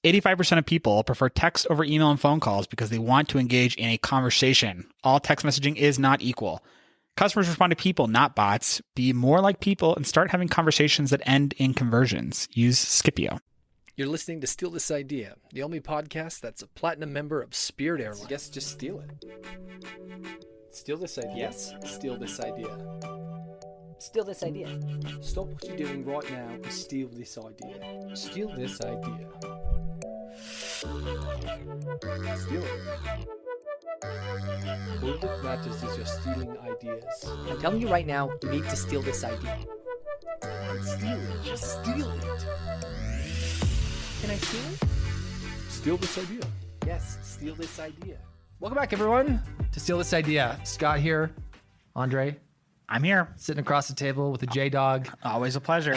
85% of people prefer text over email and phone calls because they want to engage in a conversation. All text messaging is not equal. Customers respond to people, not bots. Be more like people and start having conversations that end in conversions. Use Scipio. You're listening to Steal This Idea, the only podcast that's a platinum member of Spirit Airlines. I guess just steal it. Steal this idea. Yes, steal this idea. Steal this idea. Stop what you're doing right now and steal this idea. Steal this idea. Steal it. All that matters is you're stealing ideas. I'm telling you right now, you need to steal this idea. Steal it. Just steal it. Can I steal it? Steal this idea. Yes, steal this idea. Welcome back, everyone, to Steal This Idea. Scott here. Andre, I'm here. sitting across the table with a J-Dog. Always a pleasure.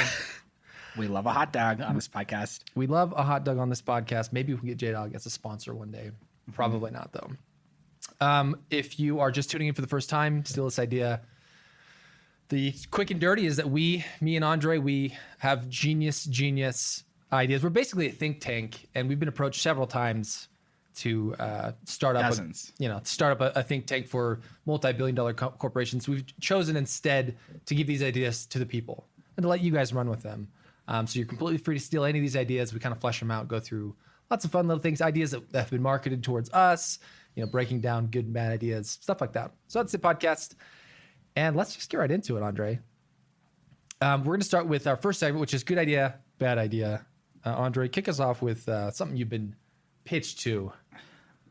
We love a hot dog on this podcast. We love a hot dog on this podcast. Maybe we can get J-Dog as a sponsor one day. Probably not, though. If you are just tuning in for the first time, Steal This Idea. The quick and dirty is that me and Andre, we have genius ideas. We're basically a think tank, and we've been approached several times to start up a think tank for multi-billion-dollar corporations. We've chosen instead to give these ideas to the people and to let you guys run with them. So you're completely free to steal any of these ideas. We kind of flesh them out, go through lots of fun little things, ideas that have been marketed towards us, breaking down good and bad ideas, stuff like that. So that's the podcast. And let's just get right into it, Andre. We're going to start with our first segment, which is good idea, bad idea. Andre, kick us off with something you've been pitched to.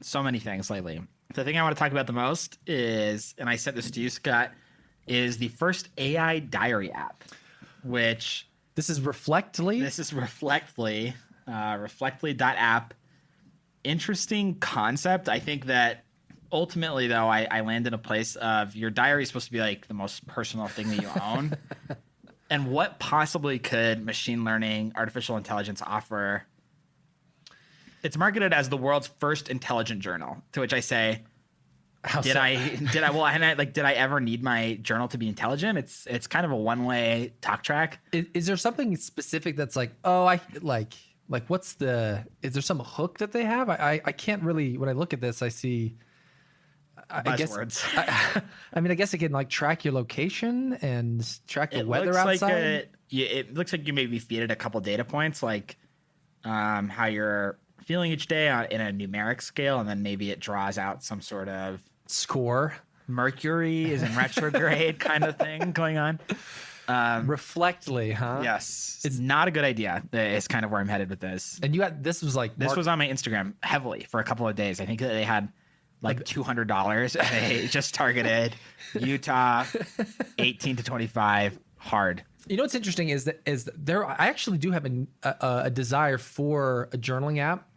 So many things lately. The thing I want to talk about the most is, and I sent this to you, Scott, is the first AI diary app, which... This is Reflectly? This is Reflectly, Reflectly.app. Interesting concept. I think that ultimately, though, I land in a place of your diary is supposed to be like the most personal thing that you own. And what possibly could machine learning, artificial intelligence offer? It's marketed as the world's first intelligent journal, to which I say, did I ever need my journal to be intelligent? It's kind of a one-way talk track. Is there something specific that's like, is there some hook that they have? I can't really, when I look at this, I see, buzzwords. I guess it can like track your location and track the weather outside. It looks like you maybe feed it a couple data points, like how you're feeling each day in a numeric scale, and then maybe it draws out some sort of score. Mercury is in retrograde kind of thing going on. Reflectly, huh? Yes. It's not a good idea. It's kind of where I'm headed with this. And this was on my Instagram heavily for a couple of days. I think that they had like $200 and they just targeted Utah 18 to 25 hard. What's interesting is that I actually do have a desire for a journaling app.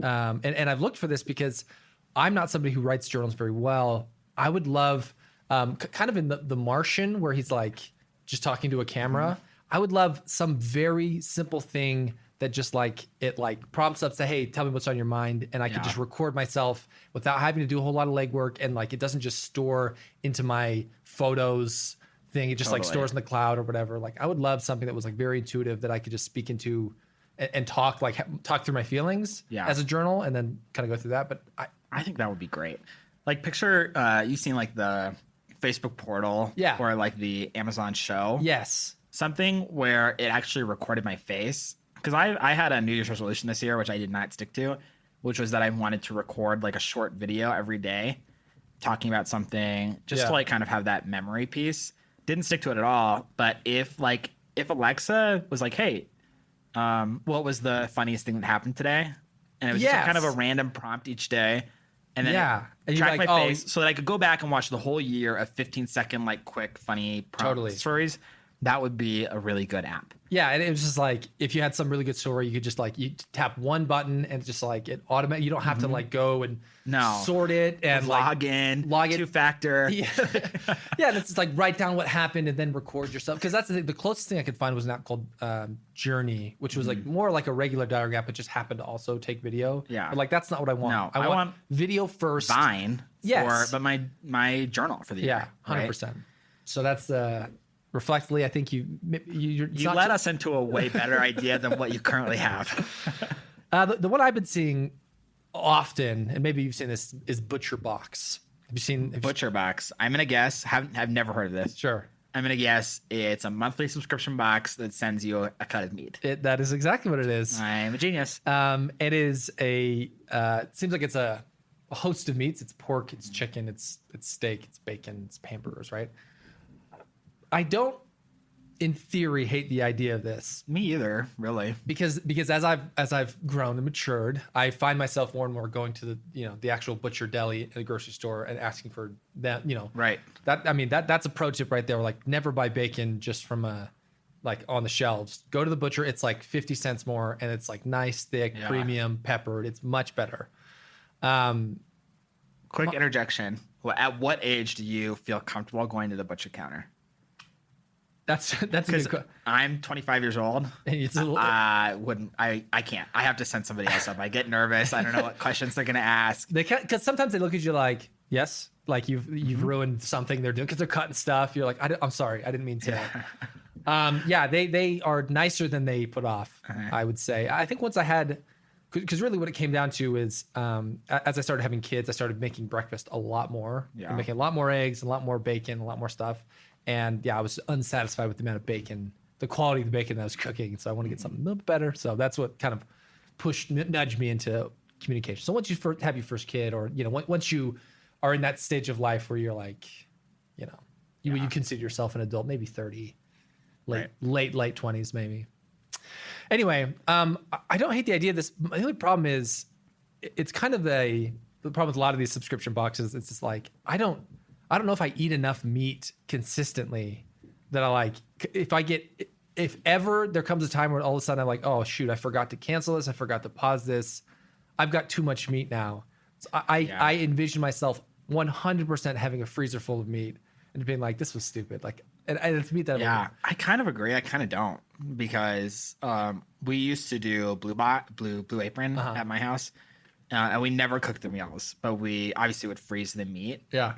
And I've looked for this because I'm not somebody who writes journals very well. I would love kind of in the Martian where he's like just talking to a camera. I would love some very simple thing that just like it like prompts up, say, hey, tell me what's on your mind. And I could just record myself without having to do a whole lot of legwork. And like, it doesn't just store into my photos thing. It just like stores in the cloud or whatever. Like I would love something that was like very intuitive that I could just speak into and talk through my feelings as a journal and then kind of go through that. But I think that would be great. Like picture, you've seen like the Facebook portal or like the Amazon show. Yes. Something where it actually recorded my face. Because I had a New Year's resolution this year, which I did not stick to, which was that I wanted to record like a short video every day talking about something just to like kind of have that memory piece. Didn't stick to it at all. But if Alexa was like, hey, what was the funniest thing that happened today? And it was just kind of a random prompt each day. And then track my face so that I could go back and watch the whole year of 15-second, like quick, funny prompt stories. That would be a really good app. Yeah, and it was just like if you had some really good story, you could just like you tap one button and just like it automatically. You don't have to like go and sort it and log in, two-factor. Yeah, and it's just like write down what happened and then record yourself. Because that's the thing. The closest thing I could find was an app called Journey, which was like more like a regular diary app, but just happened to also take video. Yeah, but like that's not what I want. No, I want video first. Vine. Yes, but my journal for the year. 100%. So that's Reflectly, I think you let us into a way better idea than what you currently have. The one I've been seeing often, and maybe you've seen this, is Butcher Box. Have you seen Butcher Box? I'm gonna guess. Have never heard of this. Sure. I'm gonna guess it's a monthly subscription box that sends you a cut of meat. That is exactly what it is. I'm a genius. It is it seems like it's a host of meats. It's pork, it's chicken, it's steak, it's bacon, it's hamburgers, right? I don't, in theory, hate the idea of this Me either, really. because as I've grown and matured, I find myself more and more going to the actual butcher deli at the grocery store and asking for that, Right. That's a pro tip right there. Like, never buy bacon just from on the shelves. Go to the butcher. It's like 50 cents more, and it's like nice, thick, premium, peppered. It's much better. Quick interjection. At what age do you feel comfortable going to the butcher counter? That's a good. I'm 25 years old. It's a little, I can't. I have to send somebody else up. I get nervous. I don't know what questions they're gonna ask. They can't, because sometimes they look at you like, yes, like you've ruined something they're doing because they're cutting stuff. You're like, I'm sorry, I didn't mean to. They are nicer than they put off. I would say. I think once I had, because really what it came down to is, as I started having kids, I started making breakfast a lot more. Yeah. Making a lot more eggs, a lot more bacon, a lot more stuff. And I was unsatisfied with the amount of bacon, the quality of the bacon that I was cooking. So I want to get something a little bit better. So that's what kind of nudged me into communication. So once you have your first kid, or once you are in that stage of life where you're like, you consider yourself an adult, maybe 30, late 20s, maybe. Anyway, I don't hate the idea of this. My only problem is it's kind of the problem with a lot of these subscription boxes. It's just like, I don't know if I eat enough meat consistently that if ever there comes a time where all of a sudden I'm like, oh shoot, I forgot to cancel this. I forgot to pause this. I've got too much meat now. So I envision myself 100% having a freezer full of meat and being like, this was stupid. Like, and it's meat that I kind of agree. I kind of don't, because we used to do Blue Apron at my house. And we never cooked the meals, but we obviously would freeze the meat. Yeah.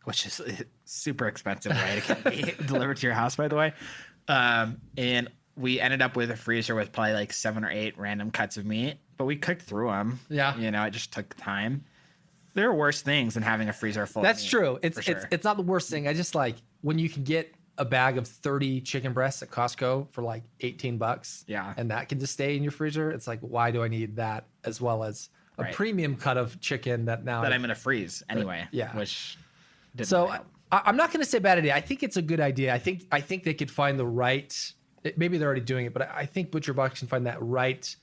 Which is a super expensive way to get meat delivered to your house, by the way. And we ended up with a freezer with probably like 7 or 8 random cuts of meat, but we cooked through them. Yeah. It just took time. There are worse things than having a freezer full That's of meat. true. Sure. It's not the worst thing. I just like when you can get a bag of 30 chicken breasts at Costco for like $18. Yeah. And that can just stay in your freezer. It's like, why do I need that as well as a premium cut of chicken that now I'm going to freeze anyway. Yeah. Which didn't So help. I'm not going to say bad idea. I think it's a good idea. I think they could find the right, maybe they're already doing it, but I think Butcher Box can find that right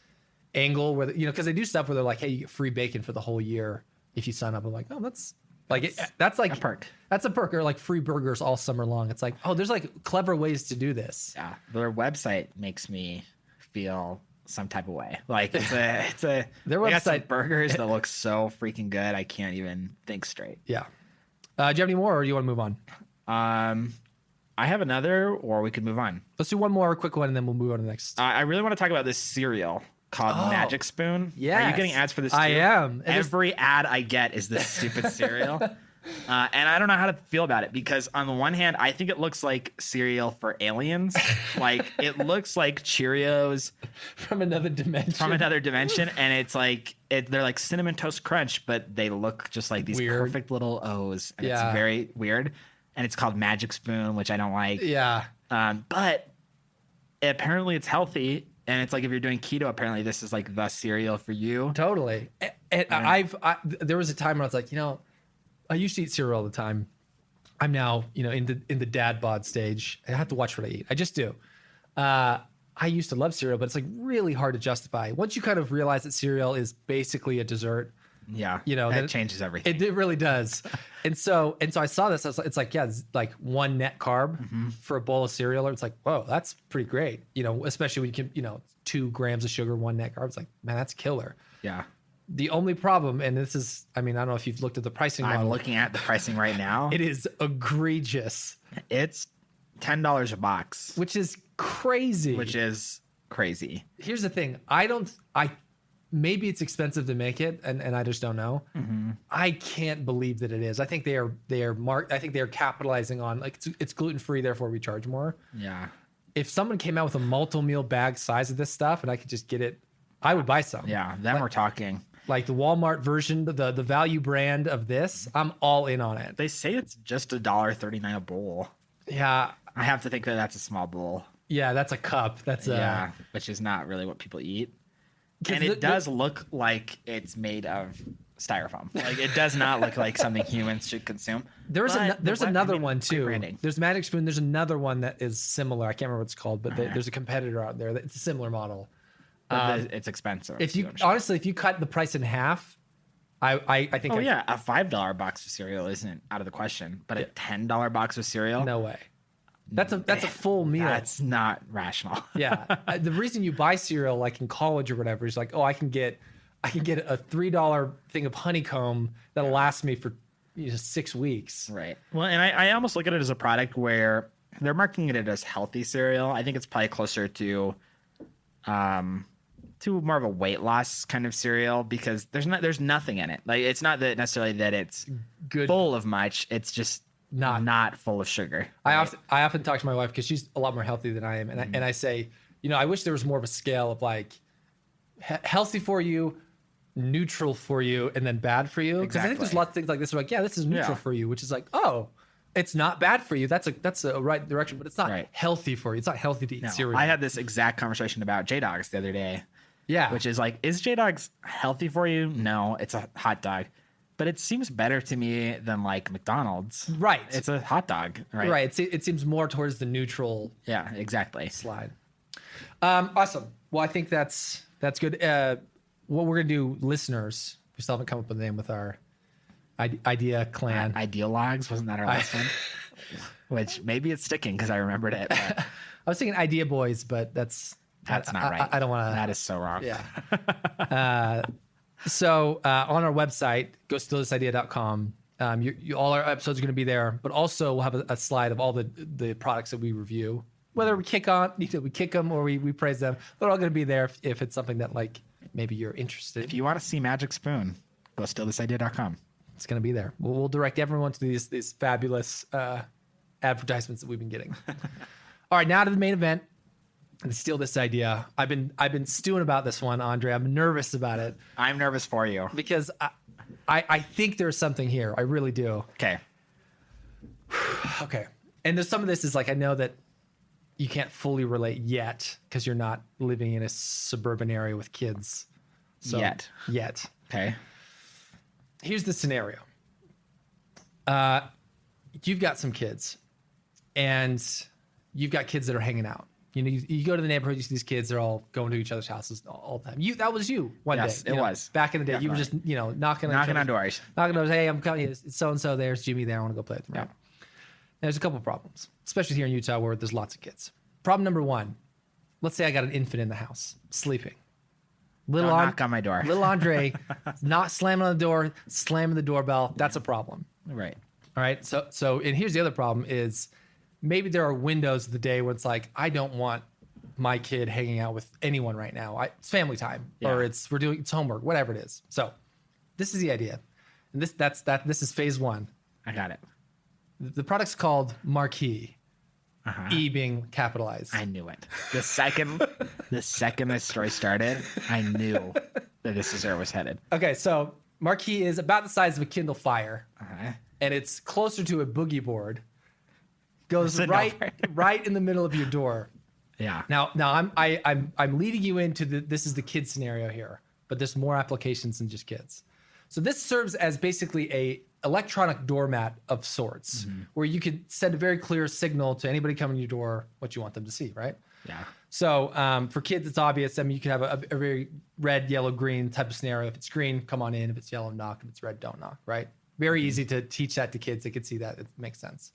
angle where, because they do stuff where they're like, hey, you get free bacon for the whole year if you sign up. I'm like, oh, that's like a perk. That's a perk. Or like free burgers all summer long. It's like, oh, there's like clever ways to do this. Yeah. Their website makes me feel some type of way. Like it's a their they got some website burgers that look so freaking good. I can't even think straight. Yeah. Do you have any more, or do you want to move on? I have another, or we could move on. Let's do one more quick one, and then we'll move on to the next. I really want to talk about this cereal called Magic Spoon. Yeah. Are you getting ads for this too? I am. Every ad I get is this stupid cereal. And I don't know how to feel about it, because on the one hand, I think it looks like cereal for aliens. Like, it looks like Cheerios from another dimension. And it's like, they're like Cinnamon Toast Crunch, but they look just like these perfect little O's. And it's very weird. And it's called Magic Spoon, which I don't like. Yeah. But apparently it's healthy. And it's like, if you're doing keto, apparently this is like the cereal for you. Totally. And there was a time where I was like, I used to eat cereal all the time. I'm now, in the dad bod stage. I have to watch what I eat. I just do. I used to love cereal, but it's like really hard to justify. Once you kind of realize that cereal is basically a dessert. Yeah. That changes everything. It really does. and so I saw this. It's like, it's like one net carb for a bowl of cereal. It's like, whoa, that's pretty great. Especially when you can, 2 grams of sugar, 1 net carb. It's like, man, that's killer. Yeah. The only problem, and this is, I don't know if you've looked at the pricing model. I'm looking at the pricing right now. It is egregious. It's $10 a box. Which is crazy. Here's the thing. Maybe it's expensive to make it, and I just don't know. Mm-hmm. I can't believe that it is. I think they are capitalizing on, like, it's gluten-free, therefore we charge more. Yeah. If someone came out with a multi-meal bag size of this stuff and I could just get it I would buy some. Yeah, then we're talking. Like the Walmart version, the value brand of this, I'm all in on it. They say it's just $1.39 a bowl. Yeah. I have to think that that's a small bowl. Yeah, that's a cup. That's Yeah, which is not really what people eat. 'Cause And it does look like it's made of styrofoam. Like it does not look like something humans should consume. There's another one great too. branding. There's Magic Spoon. There's another one that is similar. I can't remember what it's called, but there's a competitor out there. It's a similar model. But it's expensive. If you too, I'm sure. honestly, if you cut the price in half, I think. Oh yeah, a $5 box of cereal isn't out of the question, but a $10 box of cereal. No way. That's a full meal. That's not rational. Yeah. The reason you buy cereal, like in college or whatever, is like, oh, I can get a $3 thing of honeycomb that'll last me for 6 weeks. Right. Well, and I almost look at it as a product where they're marketing it as healthy cereal. I think it's probably closer to more of a weight loss kind of cereal because there's nothing in it. Like it's not that necessarily that it's Good. full of much. It's just not full of sugar. I often talk to my wife because she's a lot more healthy than I am, and I say, I wish there was more of a scale of like healthy for you, neutral for you, and then bad for you. Because I think there's Exactly. lots of things like this where like, yeah, this is neutral for you, which is like, oh, it's not bad for you. That's a right direction, but it's not Right. healthy for you. It's not healthy to eat No, cereal. I had this exact conversation about J-Dogs the other day. Yeah. Which is like, is J-Dogs healthy for you? No, it's a hot dog. But it seems better to me than like McDonald's. Right. It's a hot dog, right? Right. It seems more towards the neutral Yeah, exactly. slide. Awesome. Well, I think that's good. What we're gonna do, listeners, we still haven't come up with a name with our idea clan. Ideal Logs, wasn't that our last one? Which maybe it's sticking because I remembered it. But I was thinking Idea Boys, but that's that's not right. I don't want to. That is so wrong. Yeah. So on our website, go stealthisidea.com. All our episodes are going to be there, but also we'll have a slide of all the products that we review. Whether we kick them or we praise them, they're all going to be there if it's something that like maybe you're interested. If you want to see Magic Spoon, go stealthisidea.com. It's going to be there. We'll direct everyone to these fabulous advertisements that we've been getting. All right, now to the main event. And steal this idea. I've been stewing about this one, Andre. I'm nervous about it I'm nervous for you. because I think there's something here. I really do. Okay. Okay. And there's some of this is like I know that you can't fully relate yet because you're not living in a suburban area with kids. So, Yet. Okay. Here's the scenario. You've got some kids, and you've got kids that are hanging out. You go to the neighborhood, you see these kids, they're all going to each other's houses all the time. That was you one Yes, day. it was. Back in the day. You were Definitely. just, knocking on doors. Knocking on doors. Hey, I'm coming. It's so-and-so there. It's Jimmy there. I want to go play with them. Right? There's a couple of problems, especially here in Utah where there's lots of kids. Problem number one, let's say I got an infant in the house, sleeping. Don't knock on my door. Little Andre, not slamming on the door, slamming the doorbell. That's a problem. Right. All right. So, and here's the other problem is maybe there are windows of the day where it's like, I don't want my kid hanging out with anyone right now. It's family time or it's homework, whatever it is. So this is the idea. And this is phase one. I got it. The product's called Marq-E, Uh-huh. E being capitalized. I knew it. The second this story started, I knew that this is where it was headed. Okay. So Marq-E is about the size of a Kindle Fire Uh-huh. and it's closer to a boogie board. Goes That's right enough. in the middle of your door. Yeah. Now I'm leading you into this is the kid scenario here, but there's more applications than just kids. So this serves as basically a electronic doormat of sorts, where you could send a very clear signal to anybody coming to your door what you want them to see, right? Yeah. So for kids, it's obvious. I mean, you could have a very red, yellow, green type of scenario. If it's green, come on in. If it's yellow, knock. If it's red, don't knock, right? Very easy to teach that to kids. They could see that. It makes sense.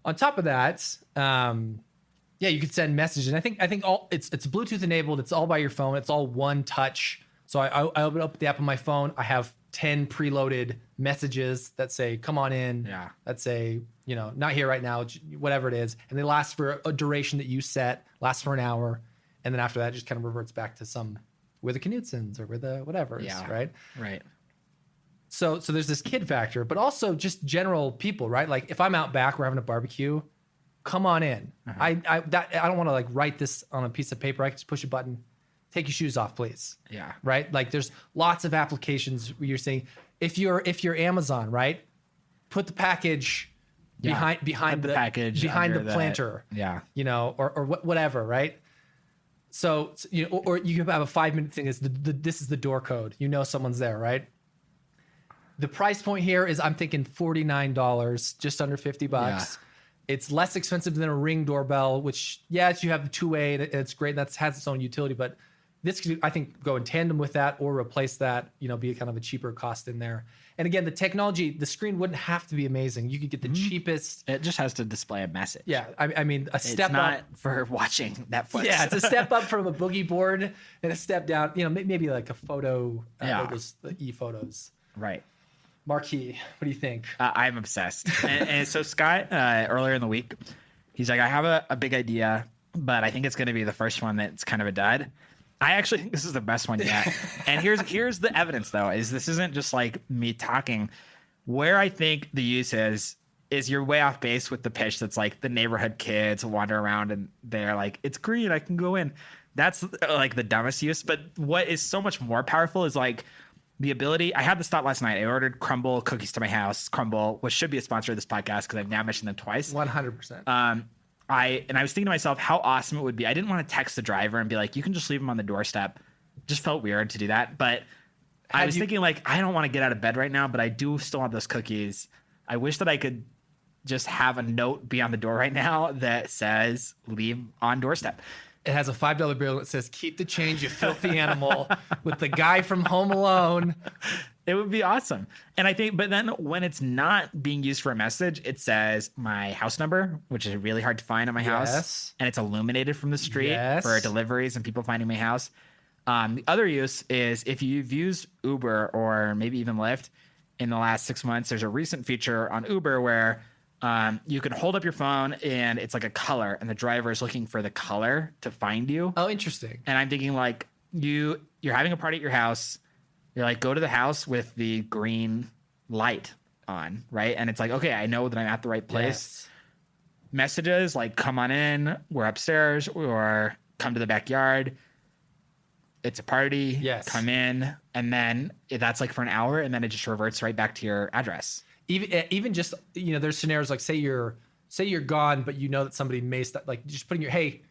On top of that, you could send messages. And I think all it's Bluetooth enabled. It's all by your phone. It's all one touch. So I open up the app on my phone. I have 10 preloaded messages that say, come on in. Yeah. That say, not here right now, whatever it is. And they last for a duration that you set, lasts for an hour. And then after that, it just kind of reverts back to we're the Knutsons or we're the whatever. Yeah. Right. Right. So there's this kid factor, but also just general people, right? Like if I'm out back, we're having a barbecue, come on in. I don't want to like write this on a piece of paper. I can just push a button, take your shoes off, please. Yeah. Right. Like there's lots of applications where you're saying, if you're Amazon, right, put the package behind Put the package behind the under planter. Yeah. You know, or whatever, right? So you know, or you have a 5-minute thing. Is this is the door code? You know, someone's there, right? The price point here is I'm thinking $49, just under $50. Yeah. It's less expensive than a Ring doorbell, which yes, you have the 2-way and it's great. That has its own utility, but this could, I think, go in tandem with that or replace that. You know, be kind of a cheaper cost in there. And again, the technology, the screen wouldn't have to be amazing. You could get the cheapest. It just has to display a message. Yeah, I mean, a step it's not up for watching Netflix. Yeah, it's a step up from a boogie board and a step down. You know, maybe like a photo. Those the e-photos. Right. Marq-E, what do you think? I'm obsessed. And so Scott, earlier in the week, he's like, I have a big idea, but I think it's going to be the first one that's kind of a dud. I actually think this is the best one yet. And here's the evidence, though, is this isn't just like me talking. Where I think the use is you're way off base with the pitch that's like the neighborhood kids wander around and they're like, it's green, I can go in. That's like the dumbest use. But what is so much more powerful is like the ability. I had this thought last night. I ordered Crumble cookies to my house. Crumble, which should be a sponsor of this podcast because I've now mentioned them twice. 100%. I was thinking to myself how awesome it would be. I didn't want to text the driver and be like, you can just leave them on the doorstep. Just felt weird to do that. But I was thinking like, I don't want to get out of bed right now, but I do still want those cookies. I wish that I could just have a note be on the door right now that says leave on doorstep. It has a $5 bill that says, keep the change, you filthy animal, with the guy from Home Alone. It would be awesome. And I think, but then when it's not being used for a message, it says my house number, which is really hard to find on my house. And it's illuminated from the street for deliveries and people finding my house. The other use is if you've used Uber or maybe even Lyft in the last 6 months, there's a recent feature on Uber where you can hold up your phone and it's like a color and the driver is looking for the color to find you. Oh, interesting. And I'm thinking like you're having a party at your house. You're like, go to the house with the green light on, right? And it's like, okay, I know that I'm at the right place. Yes. Messages like, come on in, we're upstairs, or come to the backyard. It's a party. Yes. Come in. And then that's like for an hour, and then it just reverts right back to your address. Even just, you know, there's scenarios like say you're gone, but you know that somebody may like just putting hey,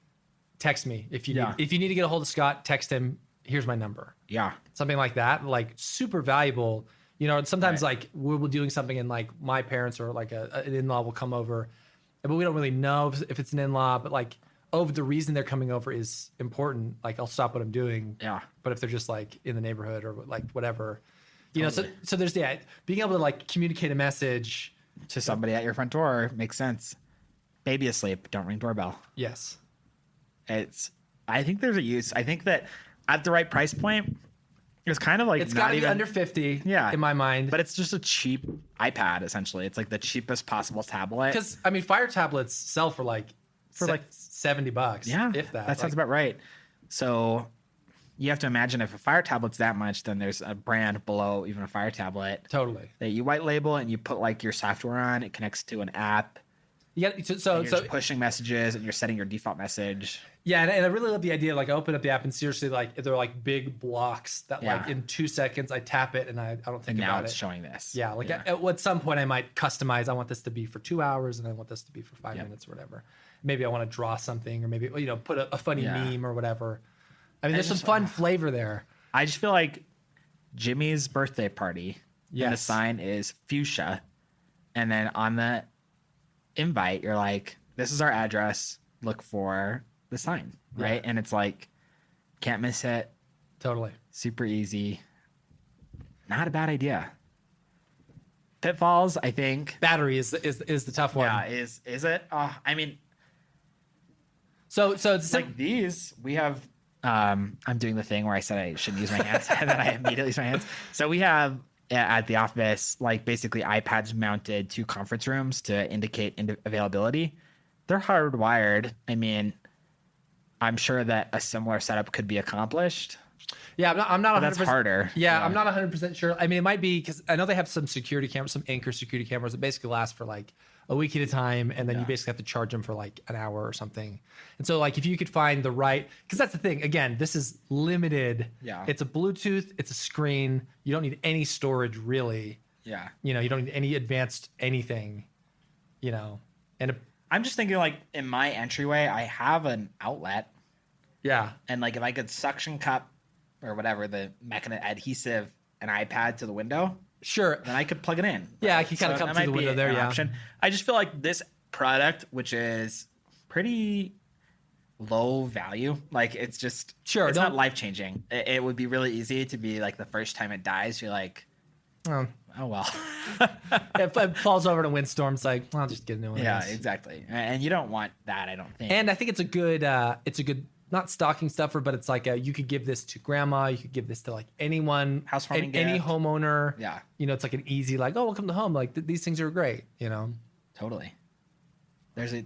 text me if you need to get a hold of Scott, text him. Here's my number. Yeah. Something like that, like super valuable. You know, sometimes like we'll be doing something and like my parents or like an in-law will come over, but we don't really know if it's an in-law, but like, the reason they're coming over is important. Like I'll stop what I'm doing. Yeah. But if they're just like in the neighborhood or like whatever, you know, so there's being able to like communicate a message to somebody at your front door makes sense. Baby asleep, don't ring doorbell. Yes. I think there's a use. I think that at the right price point, it's kind of like it's got to be under 50 in my mind. But it's just a cheap iPad, essentially. It's like the cheapest possible tablet. Because, I mean, Fire tablets sell for like $70. Yeah, if that. That sounds about right. So you have to imagine if a Fire tablet's that much, then there's a brand below even a Fire tablet. Totally. That you white label and you put like your software on. It connects to an app. Yeah, so you're just pushing messages and you're setting your default message. Yeah, and I really love the idea. Like, I open up the app and seriously, like, they're like big blocks that, like, in 2 seconds I tap it and I don't think about it. Now it's showing this. Yeah, like at some point I might customize. I want this to be for 2 hours and I want this to be for 5 minutes or whatever. Maybe I want to draw something or maybe put a funny meme or whatever. I mean, there's some fun flavor there. I just feel like Jimmy's birthday party. Yes. And the sign is fuchsia, and then on the invite you're like, this is our address, look for the sign, right? And it's like, can't miss it. Totally. Super easy. Not a bad idea. Pitfalls, I think. Battery is the tough one. Yeah, is it? I mean, so it's like these. We have. I'm doing the thing where I said I shouldn't use my hands, and then I immediately use my hands. So we have at the office, like basically iPads mounted to conference rooms to indicate availability. They're hardwired. I mean, I'm sure that a similar setup could be accomplished. Yeah, I'm not But 100%. that's harder. Yeah, I'm not 100% sure. I mean, it might be because I know they have some security cameras, some Anchor security cameras that basically last for like a week at a time, and then you basically have to charge them for like an hour or something. And so, like, if you could find the right, because that's the thing. Again, this is limited. Yeah. It's a Bluetooth. It's a screen. You don't need any storage, really. Yeah. You know, you don't need any advanced anything. You know, and I'm just thinking, like, in my entryway, I have an outlet, yeah, and like if I could suction cup or whatever the mechanism adhesive an iPad to the window, sure. then I could plug it in. Yeah, I can kinda come that through the might be window there, an yeah. option. I just feel like this product, which is pretty low value, like it's just Sure, it's don't- not life changing. It would be really easy to be like the first time it dies, you're like, oh well. If it falls over in a windstorm, it's like, I'll just get a new one. Yeah, of these. exactly. And you don't want that, I don't think. And I think it's a good not stocking stuffer, but it's like you could give this to grandma, you could give this to like anyone, Housewarming any gift. homeowner. Yeah. You know, it's like an easy like, oh, welcome to home. Like these things are great. You know, Totally. There's a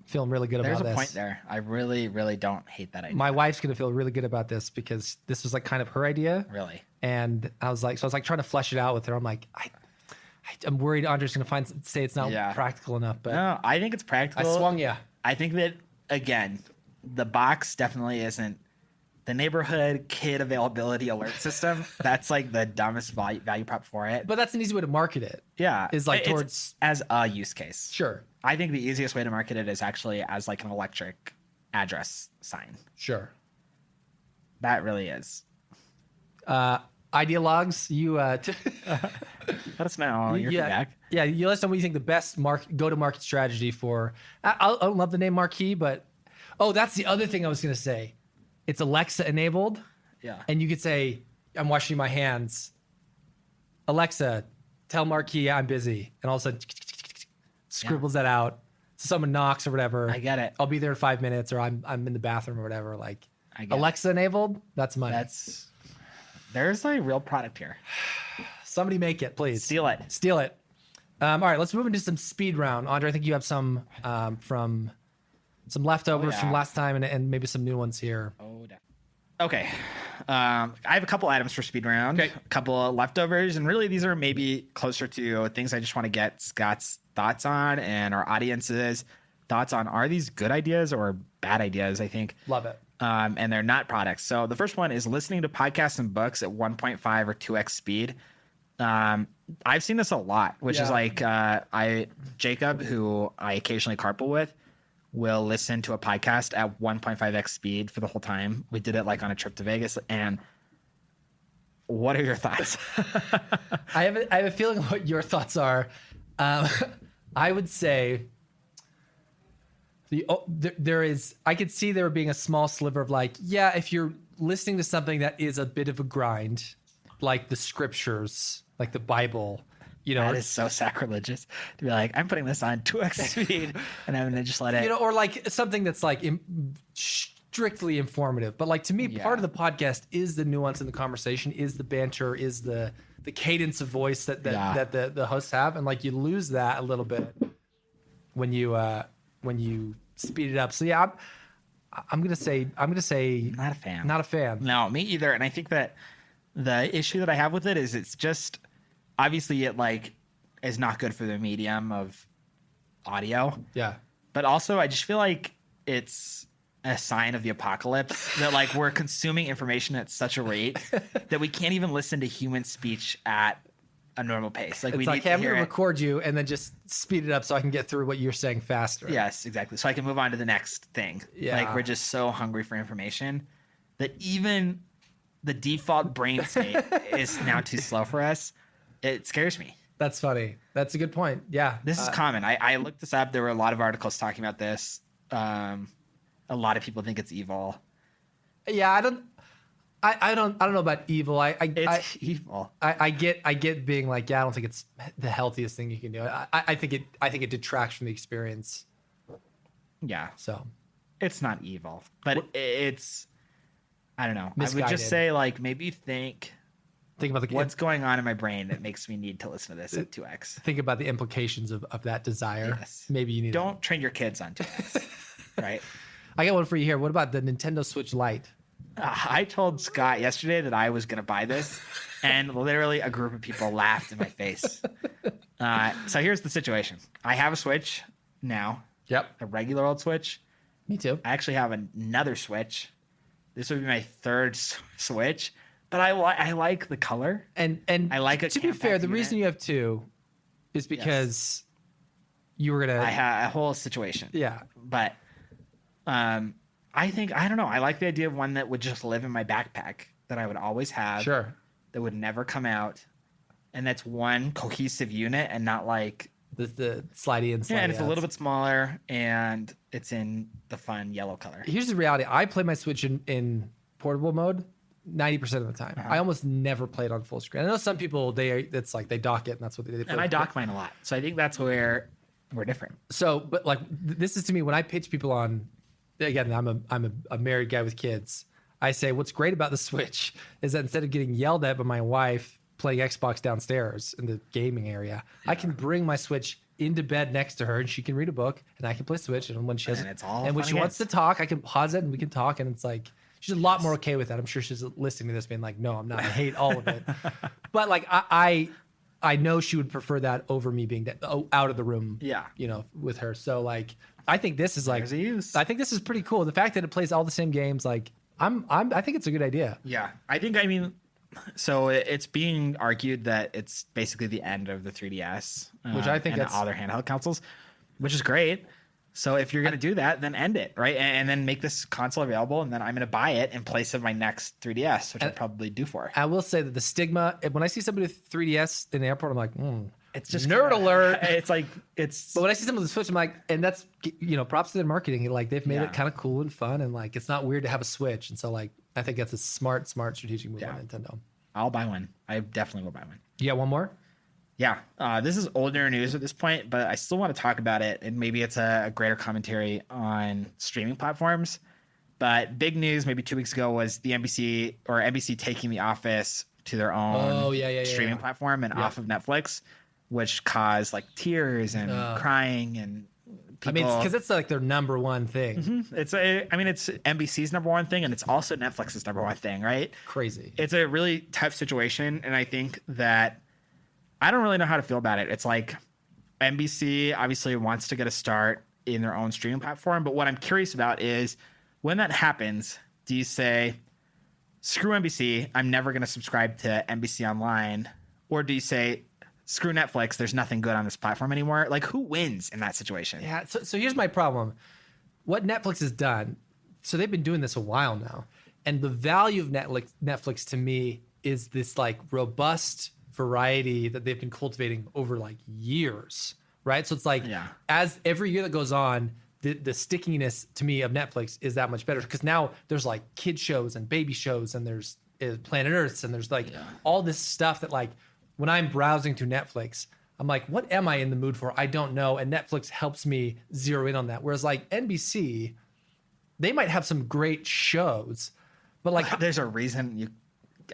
feeling really good there's about a this. point there. I really, really don't hate that idea. My wife's gonna feel really good about this because this was like kind of her idea, Really. and I was like trying to flesh it out with her. I'm like, I'm worried Andre's gonna say it's not Yeah. practical enough, but No, I think it's I practical. swung you. I think that again, the box definitely isn't the neighborhood kid availability alert system. That's like the dumbest value prop for it. But that's an easy way to market it. Yeah, Is like it's towards as a use case. sure, I think the easiest way to market it is actually as like an electric address sign. sure. That really is. Ideologues, you Let us know your feedback. yeah, you let us know what you think the best go-to-market strategy for. I don't love the name Marq-E, but that's the other thing I was gonna say. It's Alexa enabled, Yeah. and you could say, "I'm washing my hands." Alexa, tell Marq-E I'm busy, and all of a sudden scribbles that out. So someone knocks or whatever. I get it. I'll be there in 5 minutes, or I'm in the bathroom or whatever. Like I get it. Alexa enabled. That's money. There's a real product here. Somebody make it, please. Steal it. Steal it. All right, let's move into some speed round. Andre, I think you have some from some leftovers yeah. from last time and maybe some new ones here. Oh, okay. I have a couple items for speed round. Okay. A couple of leftovers, and really these are maybe closer to things I just want to get Scott's thoughts on and our audience's thoughts on. Are these good ideas or bad ideas? I think. Love it. And they're not products. So the first one is listening to podcasts and books at 1.5 or 2x speed. I've seen this a lot, which is Yeah. like Jacob, who I occasionally carpool with, will listen to a podcast at 1.5x speed for the whole time. We did it like on a trip to Vegas. And what are your thoughts? I have a feeling what your thoughts are. I would say I could see there being a small sliver of like, yeah, if you're listening to something that is a bit of a grind, like the scriptures, like the Bible, you know, That is so sacrilegious to be like, I'm putting this on 2x speed and I'm going to just let it. you know, or like something that's like strictly informative. But like to me, part of the podcast is the nuance in the conversation, is the banter, is the cadence of voice that the hosts have, and like you lose that a little bit when you speed it up. So yeah, I'm gonna say Not a fan. Not a fan. No, me either. And I think that the issue that I have with it is it's just obviously it like is not good for the medium of audio. Yeah. But also I just feel like it's a sign of the apocalypse that like we're consuming information at such a rate that we can't even listen to human speech at a normal pace. Like It's we like, need hey, to I'm hear gonna it. record you and then just speed it up so I can get through what you're saying faster. Yes, exactly. So I can move on to the next thing. Yeah. Like we're just so hungry for information that even the default brain state is now too slow for us. It scares me. That's funny. That's a good point. Yeah. This is common. I looked this up. There were a lot of articles talking about this. A lot of people think it's evil. Yeah, I don't know about evil. It's evil. I get being like, yeah, I don't think it's the healthiest thing you can do. I think it detracts from the experience. Yeah. So It's not evil, but it's, I don't know. I would Misguided. just say like maybe think think about the what's going on in my brain that makes me need to listen to this at 2x. think about the implications of that desire. Yes. Maybe you need. Don't train your kids on 2x, right? I got one for you here. What about the Nintendo Switch Lite? I told Scott yesterday that I was going to buy this, and literally a group of people laughed in my face. So here's the situation. I have a Switch now, Yep. a regular old Switch. Me too. I actually have another Switch. This would be my third Switch, but I like the color. And I like a to be fair, the unit. reason you have two is because you were gonna. I had a whole situation. Yeah. But I think, I don't know. I like the idea of one that would just live in my backpack that I would always have. Sure. That would never come out. And that's one cohesive unit and not like. The slidey and slidey. Yeah, and it's a outs. little bit smaller and it's in the fun yellow color. Here's the reality. I play my Switch in portable mode 90% of the time. I almost never play it on full screen. I know some people, it's like they dock it and that's what they play. And I dock mine a lot. So I think that's where we're different. So, but like this is to me when I pitch people on, again, I'm a married guy with kids. I say what's great about the Switch is that instead of getting yelled at by my wife playing Xbox downstairs in the gaming area, I can bring my Switch into bed next to her and she can read a book and I can play Switch. And when she has, And it's all and when fun she wants to again. talk, I can pause it and we can talk. And it's like she's a lot more okay with that. I'm sure she's listening to this being like, no, I'm not. I hate all of it. But like I know she would prefer that over me being out of the room. Yeah. You know, with her. So like I think this is like There's a use. I think this is pretty cool. The fact that it plays all the same games, like I think it's a good idea. Yeah. I mean, so it's being argued that it's basically the end of the 3DS. Which I think and that's- all their handheld consoles, which is great. So if you're going to do that, then end it, right? And then make this console available, and then I'm going to buy it in place of my next 3DS, which I'll probably do for. I will say that the stigma when I see somebody with 3DS in the airport, I'm like, It's just nerd alert. It's like it's. But when I see some of the Switch, I'm like, and that's props to their marketing. Like they've made Yeah. it kind of cool and fun, and like it's not weird to have a Switch. And so like I think that's a smart strategic move on Nintendo. I'll buy one. I definitely will buy one. You got one more? Yeah, this is older news at this point, but I still want to talk about it, and maybe it's a greater commentary on streaming platforms. But big news, maybe 2 weeks ago, was the NBC taking The Office to their own streaming platform and off of Netflix, which caused like tears and crying and. People, I mean, because it's like their number one thing. it's NBC's number one thing, and it's also Netflix's number one thing, right? Crazy. It's a really tough situation, and I think that I don't really know how to feel about it. It's like NBC obviously wants to get a start in their own streaming platform, but what I'm curious about is when that happens, do you say, screw NBC, I'm never going to subscribe to NBC Online, or do you say, screw Netflix, there's nothing good on this platform anymore? Like, who wins in that situation? Yeah. So here's my problem. What Netflix has done, so they've been doing this a while now, and the value of Netflix to me is this like robust variety that they've been cultivating over like years, right? So it's like as every year that goes on, the stickiness to me of Netflix is that much better because now there's like kid shows and baby shows and there's Planet Earths and there's like all this stuff that like when I'm browsing through Netflix, I'm like, what am I in the mood for? I don't know. And Netflix helps me zero in on that. Whereas like NBC, they might have some great shows, but like there's a reason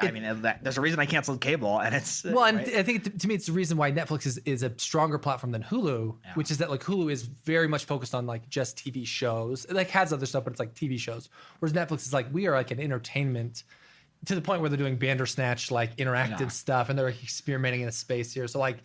there's a reason I canceled cable, and it's well, and I think to me it's the reason why Netflix is a stronger platform than Hulu, which is that like Hulu is very much focused on like just TV shows. It like has other stuff, but it's like TV shows. Whereas Netflix is like we are like an entertainment to the point where they're doing Bandersnatch like interactive stuff, and they're like experimenting in a space here. So like,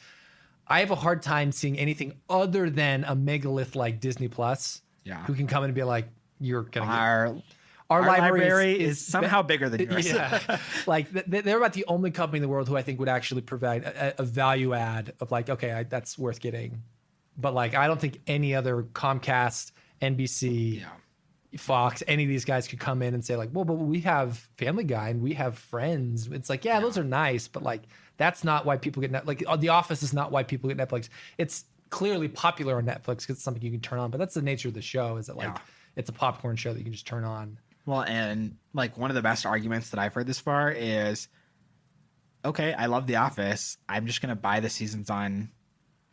I have a hard time seeing anything other than a megalith like Disney Plus, who can come in and be like, "You're gonna our library is somehow bigger than yours." Yeah, like they're about the only company in the world who I think would actually provide a value add of like, okay, that's worth getting. But like, I don't think any other Comcast, NBC. Fox, any of these guys could come in and say like, well, but we have Family Guy and we have Friends. It's like, those are nice, but like, that's not why people get like The Office is not why people get Netflix. It's clearly popular on Netflix because it's something you can turn on, but that's the nature of the show is that like, it's a popcorn show that you can just turn on. Well, and like one of the best arguments that I've heard this far is, okay, I love The Office. I'm just going to buy the seasons on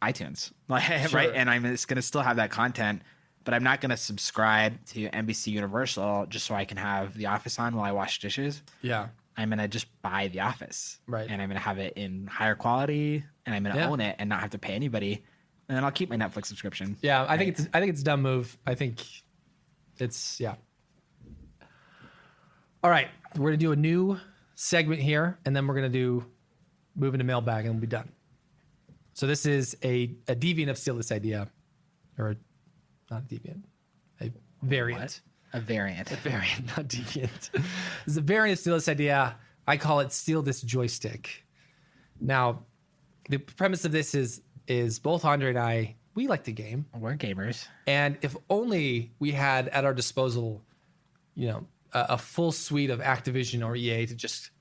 iTunes, like, right? And I'm just going to still have that content. But I'm not going to subscribe to NBC Universal just so I can have The Office on while I wash dishes. Yeah. I'm going to just buy The Office. Right. And I'm going to have it in higher quality and I'm going to own it and not have to pay anybody. And then I'll keep my Netflix subscription. Yeah. I think it's a dumb move. I think it's, All right, we're gonna do a new segment here, and then we're gonna move into mailbag, and we'll be done. So this is a deviant of Steal This Idea, or not a deviant, a variant. A variant. A variant, not deviant. This is a variant of Steal This Idea. I call it Steal This Joystick. Now, the premise of this is both Andre and I, we like to game. We're gamers. And if only we had at our disposal, a full suite of Activision or EA to just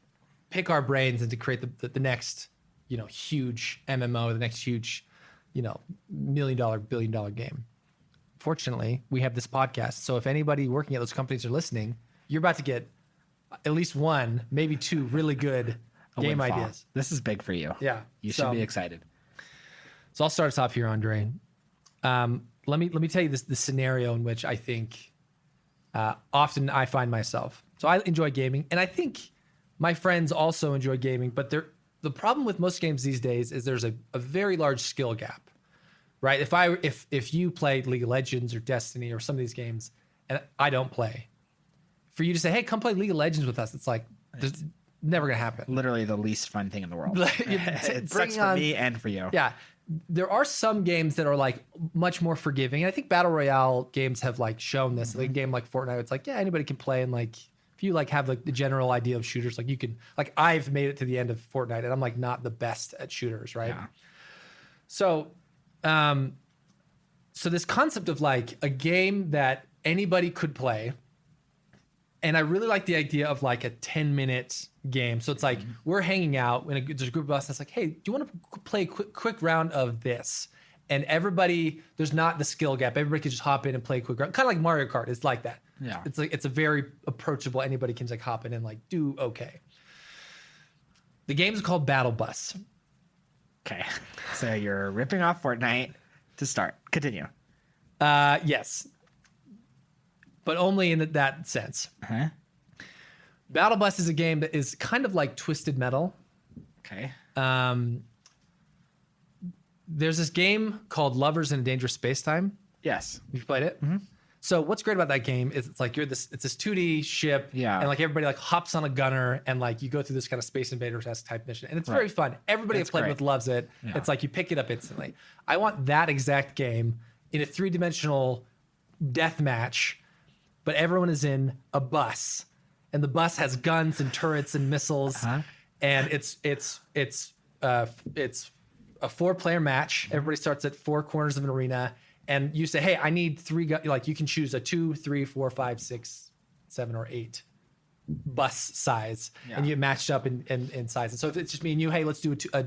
pick our brains and to create the next, huge MMO, the next huge, $1 million, $1 billion game. Fortunately, we have this podcast. So if anybody working at those companies are listening, you're about to get at least one, maybe two really good game windfall. ideas. This is big for you. Yeah. You should be excited. So I'll start us off here, Andre. Let me tell you the scenario in which I think often I find myself. So I enjoy gaming, and I think my friends also enjoy gaming. But the problem with most games these days is there's a very large skill gap, right? If you play League of Legends or Destiny or some of these games, and I don't play, for you to say, "Hey, come play League of Legends with us," it's like there's never gonna happen. Literally the least fun thing in the world. It sucks for me and for you. Yeah. There are some games that are like much more forgiving. I think battle royale games have like shown this. Like a game like Fortnite, it's like, yeah, anybody can play. And like, if you like have like the general idea of shooters, like you can, like I've made it to the end of Fortnite and I'm like not the best at shooters, right? Yeah. So this concept of like a game that anybody could play. And I really like the idea of like a 10-minute game. So it's like we're hanging out and there's a group of us that's like, hey, do you want to play a quick round of this? And everybody, there's not the skill gap. Everybody can just hop in and play a quick round. Kind of like Mario Kart. It's like that. Yeah. It's like, it's a very approachable. Anybody can like hop in and like do okay. The game is called Battle Bus. Okay. So you're ripping off Fortnite to start. Continue. Yes. But only in that sense. Huh? Battle Bus is a game that is kind of like Twisted Metal. Okay. There's this game called Lovers in a Dangerous Space-Time. Yes. You've played it? Mm-hmm. So what's great about that game is it's like it's this 2D ship. Yeah. And like everybody like hops on a gunner and like you go through this kind of Space Invaders-esque type mission. And it's very fun. Everybody I've played with loves it. Yeah. It's like you pick it up instantly. I want that exact game in a 3-dimensional death match, but everyone is in a bus. And the bus has guns and turrets and missiles. Uh-huh. And it's a 4-player match. Everybody starts at 4 corners of an arena. And you say, hey, I need 3 guns. Like you can choose a 2, 3, 4, 5, 6, 7, or 8 bus size. Yeah. And you matched up in size. And so if it's just me and you, hey, let's do a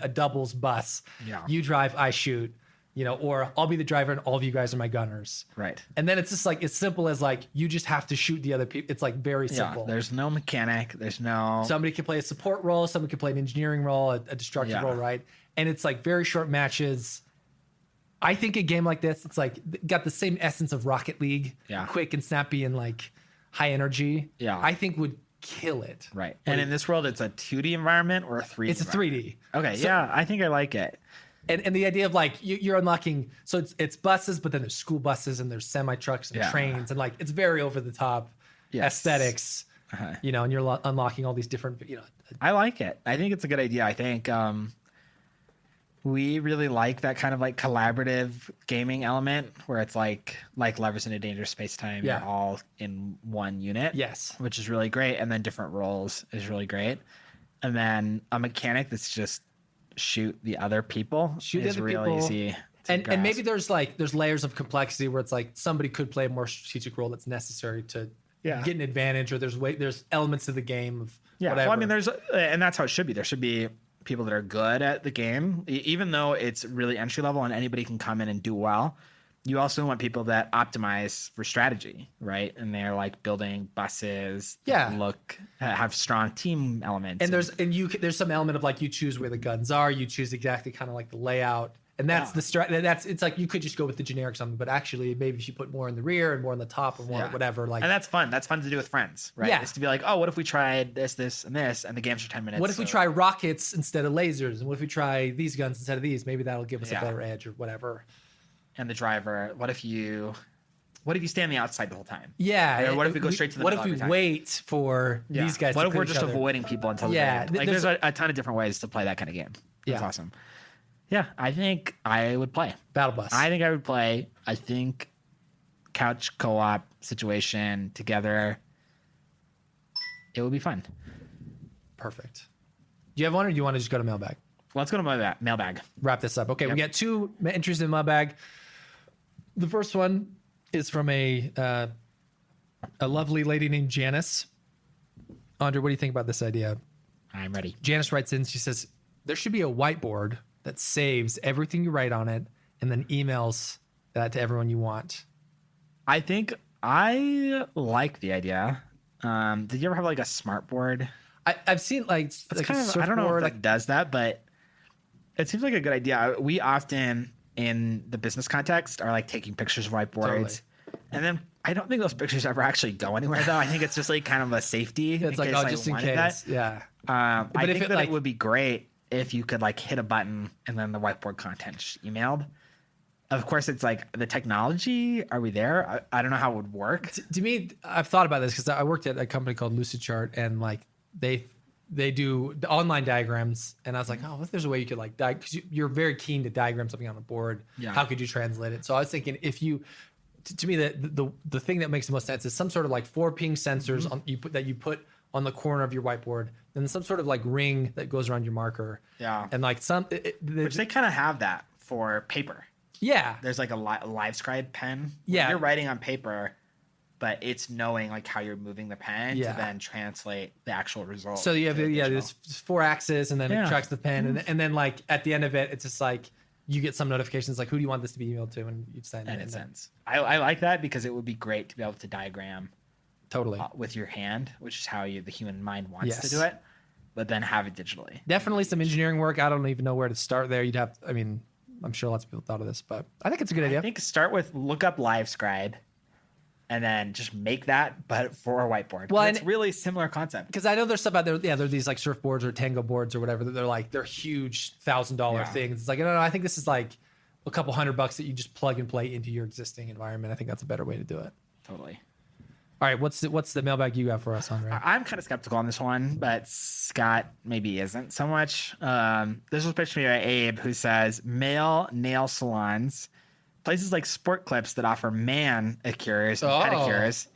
doubles bus. Yeah. You drive, I shoot. Or I'll be the driver and all of you guys are my gunners. Right. And then it's just like, as simple as like, you just have to shoot the other people. It's like very simple. Yeah, there's no mechanic. There's no... Somebody can play a support role. Somebody can play an engineering role, a destructive role, right? And it's like very short matches. I think a game like this, it's like got the same essence of Rocket League. Yeah. Quick and snappy and like high energy. Yeah. I think would kill it. Right. And in this world, it's a 2D environment or a 3D It's a 3D. Okay, So- yeah, I think I like it. And the idea of like you're unlocking, so it's buses, but then there's school buses and there's semi trucks and trains and like it's very over the top aesthetics, and you're unlocking all these different, I like it. I think it's a good idea. I think we really like that kind of like collaborative gaming element where it's like Lovers in a Dangerous Space-Time. Yeah. You're all in one unit. Yes. Which is really great. And then different roles is really great. And then a mechanic that's just shoot the other people is real easy. And maybe there's layers of complexity where it's like somebody could play a more strategic role that's necessary to get an advantage, or there's elements of the game of whatever. Well, I mean, and that's how it should be. There should be people that are good at the game, even though it's really entry level and anybody can come in and do well. You also want people that optimize for strategy, right? And they're like building buses, have strong team elements. And there's some element of like you choose where the guns are, you choose exactly kind of like the layout, and that's it's like you could just go with the generic something, but actually maybe if you put more in the rear and more in the top or more whatever, like, and that's fun. That's fun to do with friends, right? Yeah. It's to be like, oh, what if we tried this, and this, and the game's for 10 minutes. What if we try rockets instead of lasers, and what if we try these guns instead of these? Maybe that'll give us a better edge or whatever. And the driver, what if you What if you stay on the outside the whole time? Yeah. Or what if we go straight to the What middle if we every time? wait for these guys What to if we're clear each just other? avoiding people until the Yeah, very end? Like, there's there's a ton of different ways to play that kind of game. That's Yeah. awesome. Yeah, I think I would play. Battle Bus. I think I would play. I think couch co-op situation together. It would be fun. Perfect. Do you have one, or do you want to just go to mailbag? Let's go to my mailbag. Wrap this up. Okay, we got two entries in mailbag. The first one is from a lovely lady named Janice. Andre, what do you think about this idea? I'm ready. Janice writes in, she says, there should be a whiteboard that saves everything you write on it and then emails that to everyone you want. I think I like the idea. Did you ever have like a smart board? I've seen like It's a kind of, I don't know if surfboard, that does that, but it seems like a good idea. We often in the business context are like taking pictures of whiteboards. Totally. And then I don't think those pictures ever actually go anywhere though. I think it's just like kind of a safety. it's like, oh, just in wanted case. that. Yeah. I But if think it, that like- it would be great if you could like hit a button and then the whiteboard content just emailed. Of course, it's like the technology. Are we there? I don't know how it would work. To me, I've thought about this because I worked at a company called Lucid Chart, and like they do the online diagrams, and I was like, oh, if there's a way you could like because you're very keen to diagram something on a board. Yeah. How could you translate it? So I was thinking if you to me the thing that makes the most sense is some sort of like 4 ping sensors on you put on the corner of your whiteboard, then some sort of like ring that goes around your marker. Yeah. And like Which they kind of have that for paper. yeah. There's like a live scribe pen. Yeah. You're writing on paper, but it's knowing like how you're moving the pen Yeah. to then translate the actual result. So you have to the digital. this 4 axis, and then it Yeah. tracks the pen, and then like at the end of it, it's just like you get some notifications like, who do you want this to be emailed to, and you send That it. makes and then- sense. I like that because it would be great to be able to diagram Totally. with your hand, which is how the human mind wants to Yes. do it, but then have it digitally. Definitely some engineering work. I don't even know where to start there. You'd have, I mean, I'm sure lots of people thought of this, but I think it's a good idea. I think start with look up LiveScribe and then just make that, but for a whiteboard. Well, It's and- really similar concept. Because I know there's stuff out there. Yeah, there are these like surfboards or tango boards or whatever. That they're huge $1,000 Yeah. things. It's like, no, I think this is like a couple $100 that you just plug and play into your existing environment. I think that's a better way to do it. Totally. All right, what's the mailbag you got for us, Andre? I'm kind of skeptical on this one, but Scott maybe isn't so much. This was pitched to me by Abe, who says male nail salons, places like Sport Clips that offer manicures and pedicures.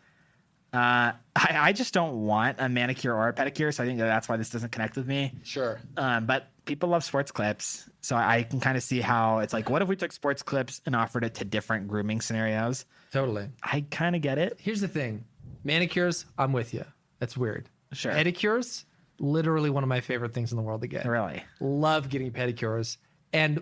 I just don't want a manicure or a pedicure, so I think that's why this doesn't connect with me. Sure. But people love Sports Clips, so I can kind of see how it's like, what if we took Sports Clips and offered it to different grooming scenarios? Totally. I kind of get it. Here's the thing. Manicures, I'm with you. That's weird. Sure. Pedicures, literally one of my favorite things in the world to get. Really? Love getting pedicures. And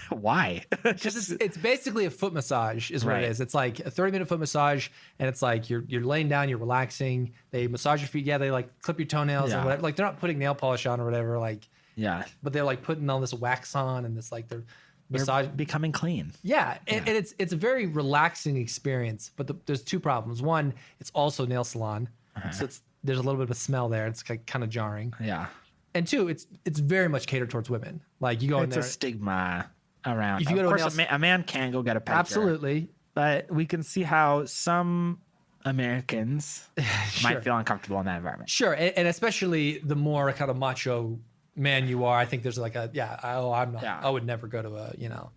Why? because it's basically a foot massage is what Right. it is. It's like a 30-minute foot massage, and it's like you're laying down, you're relaxing. They massage your feet. Yeah, they like clip your toenails Yeah. and whatever. Like they're not putting nail polish on or whatever. Like, Yeah. but they're like putting all this wax on and this like they're You're massage. becoming clean. Yeah, and it's a very relaxing experience. But there's 2 problems. One, it's also a nail salon, so there's a little bit of a smell there. It's like kind of jarring. Yeah. And 2, it's very much catered towards women. Like you go in It's there. a stigma around. If you Of go to a course, nail- a man can go get a pedicure. Absolutely. But we can see how some Americans Sure. might feel uncomfortable in that environment. Sure, and especially the more kind of macho man you are, I think there's like I'm not. Yeah. I would never go to a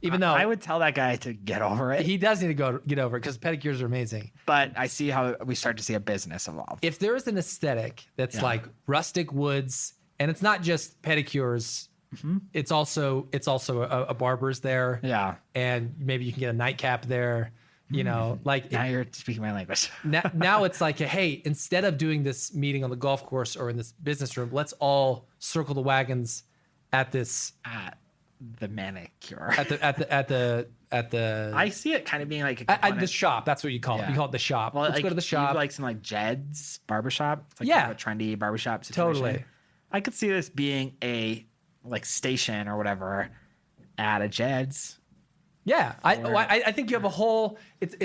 even though I would tell that guy to get over it. he does need to get over it because pedicures are amazing. But I see how we start to see a business evolve. If there is an aesthetic that's Yeah. like rustic woods, and it's not just pedicures, it's also a barber's there, Yeah. and maybe you can get a nightcap there. You know, like Now you're speaking my language. now it's like, hey, instead of doing this meeting on the golf course or in this business room, let's all circle the wagons at this At the manicure. at the I see it kind of being like a at the component- shop. That's what you call it. Yeah. You call it the shop. Well, Let's like, go to the shop. Like some like Jed's barbershop. It's like Yeah. kind of a trendy barbershop situation. Totally. I could see this being a like station or whatever at a Jed's. Yeah, I think you have a whole. It's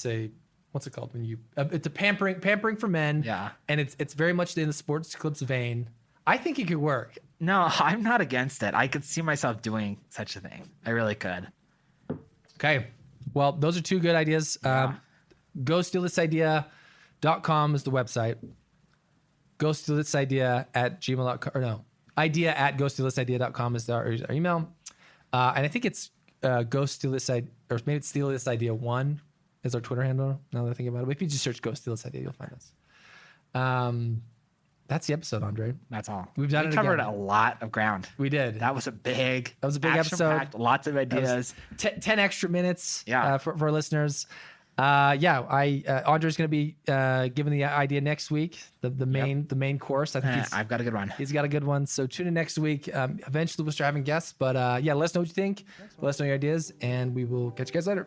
a what's it called when you? It's a pampering for men. Yeah. and it's very much in the sports clips vein. I think it could work. No, I'm not against it. I could see myself doing such a thing. I really could. Okay, Well, those are two good ideas. Go steal this idea.com is the website. Go steal this idea at gmail.com, or no, idea at go steal this idea.com is our email. And I think it's go steal this idea, or maybe it's steal this idea 1 is our Twitter handle. Now that I think about it, if you just search go steal this idea, you'll find us. That's the episode, Andre. That's all. We've done We it covered again. a lot of ground. We did. That was a big episode. action-packed, lots of ideas. 10 extra minutes Yeah. for our listeners. Andre's going to be giving the idea next week, the main course. I think I've got a good one. he's got a good one. So tune in next week. Eventually we'll start having guests, but let us know what you think. Let us know your ideas, and we will catch you guys later.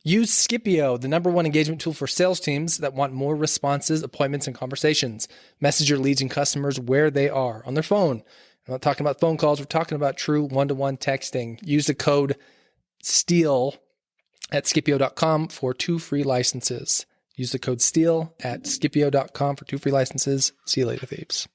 Use Scipio, the #1 engagement tool for sales teams that want more responses, appointments, and conversations. Message your leads and customers where they are on their phone. I'm not talking about phone calls. We're talking about true one-to-one texting. Use the code STEAL at Scipio.com for 2 free licenses. Use the code STEAL at Scipio.com for 2 free licenses. See you later, thieves.